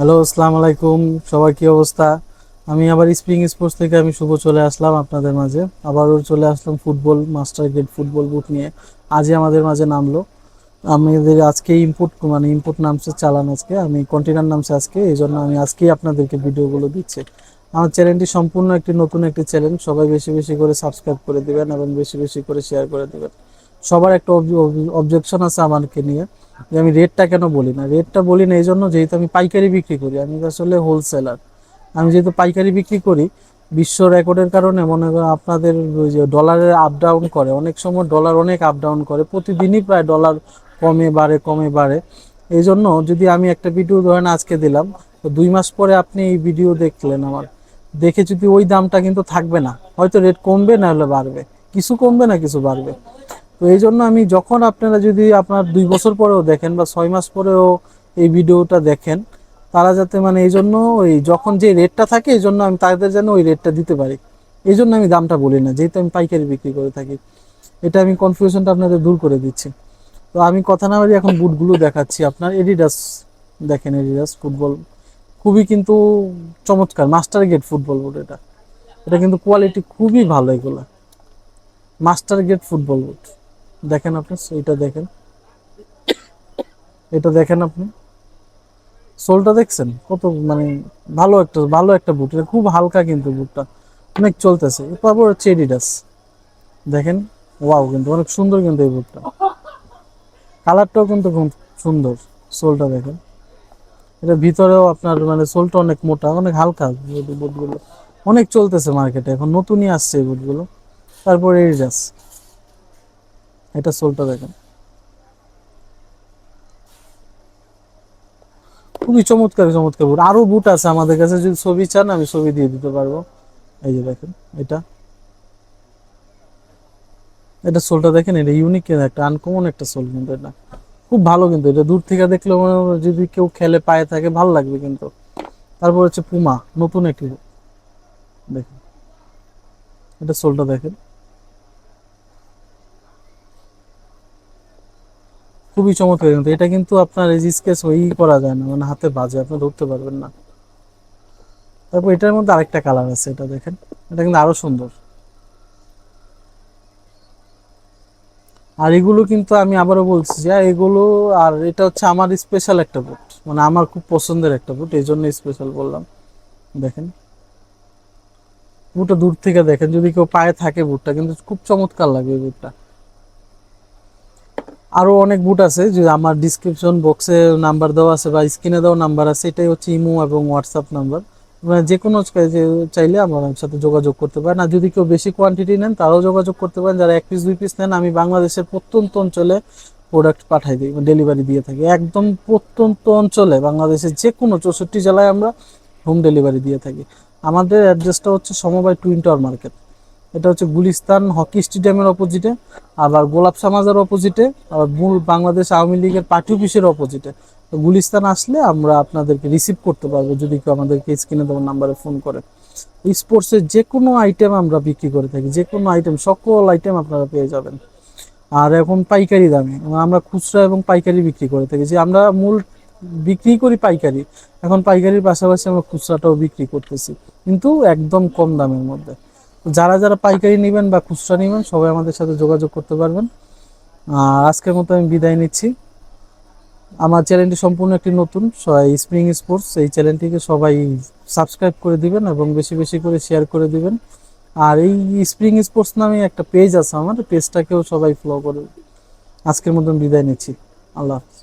Hello, আসসালামু আলাইকুম। সবার কি অবস্থা? আমি আবার স্প্রিং স্পোর্টস থেকে আমি শুভ চলে আসলাম আপনাদের মাঝে। আবারও চলে আসলাম football master grade football boot নিয়ে। আজই আমাদের মাঝে নামলো। আমাদের আজকে ইম্পোর্ট নামছে চালান, আজকে আমি কন্টেনার নামছে আজকে, এই জন্য আমি আজকেই আপনাদেরকে ভিডিওগুলো দিচ্ছি। আমার চ্যানেলটি সম্পূর্ণ একটি নতুন একটি চ্যানেল, সবাই বেশি বেশি করে সাবস্ক্রাইব করে দিবেন এবং বেশি বেশি করে শেয়ার করে দিবেন। সবার একটা অবজেকশন আছে আমাকে নিয়ে, যে আমি রেটটা কেন বলি না। রেটটা বলি না এই জন্য, যেহেতু আমি পাইকারি বিক্রি করি, আমি আসলে হোলসেলার। আমি যেহেতু পাইকারি বিক্রি করি, বিশ্ব রেকর্ডের কারণে মনে করেন আপনাদের ওই যে ডলারের আপ ডাউন করে, অনেক সময় ডলার অনেক আপ ডাউন করে, প্রতিদিনই প্রায় ডলার কমে বাড়ে কমে বাড়ে। এই জন্য যদি আমি একটা ভিডিও ধরেন আজকে দিলাম, তো 2 মাস পরে আপনি এই ভিডিও দেখলেন আমার, দেখে যদি ওই দামটা কিন্তু থাকবে না, হয়তো রেট কমবে না হলে বাড়বে, কিছু কমবে না কিছু বাড়বে। তো এই জন্য আমি যখন আপনারা যদি আপনার 2 বছর পরেও দেখেন বা 6 মাস পরেও এই ভিডিওটা দেখেন, তারা যাতে মানে এই জন্য ওই যখন যে রেটটা থাকে এই জন্য আমি তাদের যেন ওই রেটটা দিতে পারি, এই জন্য আমি দামটা বলি না, যেহেতু আমি পাইকারি বিক্রি করে থাকি। এটা আমি কনফিউশনটা আপনাদের দূর করে দিচ্ছি। তো আমি কথা না বলি, এখন বুটগুলো দেখাচ্ছি আপনার। এডিডাস, দেখেন এডিডাস ফুটবল, খুবই কিন্তু চমৎকার মাস্টার গেট ফুটবল বুট। এটা এটা কিন্তু কোয়ালিটি খুবই ভালো, এগুলো মাস্টার গেট ফুটবল বুট। দেখেন আপনি এটা দেখেন, এটা দেখেন আপনি সোলটা দেখছেন কত মানে ভালো একটা বুট। এটা খুব হালকা কিন্তু বুটটা অনেক চলতেছে। তারপর হচ্ছে এডিডাস, দেখেন ওয়াও, কিন্তু অনেক সুন্দর কিন্তু এই বুটটা, কালারটাও কিন্তু খুব সুন্দর। সোলটা দেখেন, এটা ভিতরেও আপনার মানে সোলটা অনেক মোটা অনেক হালকা। এই বুটগুলো অনেক চলতেছে মার্কেটে, এখন নতুনই আসছে এই বুটগুলো। তারপর এডিডাস, এটা সোলটা দেখেন, খুবই চমৎকার চমৎকার বুট। আরো বুট আছে আমাদের কাছে, যদি ছবি চান আমি ছবি দিয়ে দিতে পারবো। এই যে দেখেন, এটা এটা সোলটা দেখেন, এটা ইউনিক, একটা আনকমন একটা সোল কিন্তু এটা খুব ভালো। কিন্তু এটা দূর থেকে দেখলে মনে হবে যদি কেউ খেলে পায়ে থাকে ভালো লাগবে কিন্তু। তারপর হচ্ছে পুমা, নতুন একটি দেখেন, এটা সোলটা দেখেন, খুবই চমৎকার। কিন্তু এটা কিন্তু আপনার এই স্কেচ ওই করা যায় না, মানে হাতে বাজে, আপনি ধরতে পারবেন না। তারপর এটার মধ্যে আরেকটা কালার আছে, এটা দেখেন, এটা কিন্তু আরো সুন্দর। আর এগুলো কিন্তু আমি আবারও বলছি যে এগুলো, আর এটা হচ্ছে আমার স্পেশাল একটা বুট, মানে আমার খুব পছন্দের একটা বুট, এই জন্য স্পেশাল বললাম। দেখেন বুটটা দূর থেকে দেখেন, যদি কেউ পায়ে থাকে বুটটা কিন্তু খুব চমৎকার লাগে এই বুটটা। আরো অনেক বুট আছে, যে আমার ডিসক্রিপশন বক্সে নাম্বার দেওয়া আছে বা স্ক্রিনে দেওয়া নাম্বার আছে, এটাই হচ্ছে ইমো এবং হোয়াটসঅ্যাপ নাম্বার। মানে যে কোনো কাজে চাইলে আমার সাথে যোগাযোগ করতে পারেন। আর যদি কেউ বেশি কোয়ান্টিটি নেন তারাও যোগাযোগ করতে পারেন। যারা 1 পিস 2 পিস নেন, আমি বাংলাদেশের প্রত্যন্ত অঞ্চলে প্রোডাক্ট পাঠাই দিই, ডেলিভারি দিয়ে থাকি। একদম প্রত্যন্ত অঞ্চলে বাংলাদেশের যে কোনো 64 জেলায় আমরা হোম ডেলিভারি দিয়ে থাকি। আমাদের অ্যাড্রেসটা হচ্ছে সমবায় টুইন টাওয়ার মার্কেট। এটা হচ্ছে গুলিস্তান হকি স্টেডিয়ামের অপোজিটে, আবার গোলাপ সামাজের অপোজিটে, আবার মূল বাংলাদেশ আওয়ামী লীগের পার্টি অফিসের অপোজিটে। তো গুলিস্তান আসলে আমরা আপনাদেরকে রিসিভ করতে পারবো, যদি কেউ আমাদেরকে স্ক্রিনে দেওয়ার নাম্বারে ফোন করে। স্পোর্টসের যে কোনো আইটেম আমরা বিক্রি করে থাকি, যে কোনো আইটেম, সকল আইটেম আপনারা পেয়ে যাবেন। আর এখন পাইকারি দামে আমরা খুচরা এবং পাইকারি বিক্রি করে থাকি, যে আমরা মূল বিক্রি করি পাইকারি, এখন পাইকারির পাশাপাশি আমরা খুচরাটাও বিক্রি করতেছি, কিন্তু একদম কম দামের মধ্যে। যারা যারা পাইকারি নেবেন বা খুচরা নেবেন সবাই আমাদের সাথে যোগাযোগ করতে পারবেন। আর আজকের মতো আমি বিদায় নিচ্ছি। আমার চ্যানেলটি সম্পূর্ণ একটি নতুন, স্প্রিং স্পোর্টস, এই চ্যানেলটিকে সবাই সাবস্ক্রাইব করে দিবেন এবং বেশি বেশি করে শেয়ার করে দিবেন। আর এই স্প্রিং স্পোর্টস নামে একটা পেজ আছে, আমার পেজটাকেও সবাই ফলো করবে। আজকের মতন বিদায় নিচ্ছি। আল্লাহ হাফেজ।